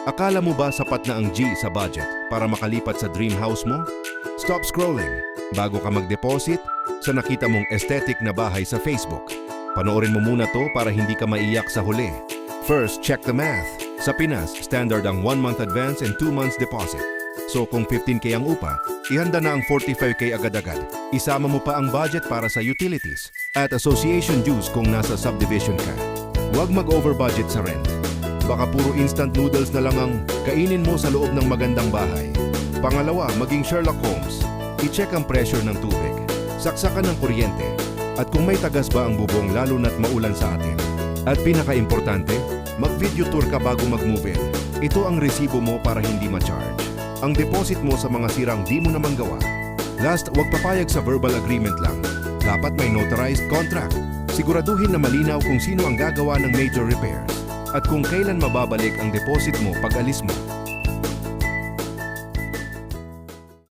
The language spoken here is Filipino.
Akala mo ba sapat na ang G sa budget para makalipat sa dream house mo? Stop scrolling bago ka mag-deposit sa nakita mong aesthetic na bahay sa Facebook. Panoorin mo muna to para hindi ka maiyak sa huli. First, check the math. Sa Pinas, standard ang 1 month advance and 2 months deposit. So kung 15K ang upa, ihanda na ang 45K agad-agad. Isama mo pa ang budget para sa utilities at association dues kung nasa subdivision ka. Huwag mag-over budget sa rent. Baka puro instant noodles na lang ang kainin mo sa loob ng magandang bahay. Pangalawa, maging Sherlock Holmes. I-check ang pressure ng tubig, saksakan ng kuryente, at kung may tagas ba ang bubong lalo na't maulan sa atin. At pinaka-importante, mag-video tour ka bago mag-move in. Ito ang resibo mo para hindi ma-charge. Ang deposit mo sa mga sirang di mo naman gawa. Last, huwag papayag sa verbal agreement lang. Dapat may notarized contract. Siguraduhin na malinaw kung sino ang gagawa ng major repairs at kung kailan mababalik ang deposit mo pag alis mo.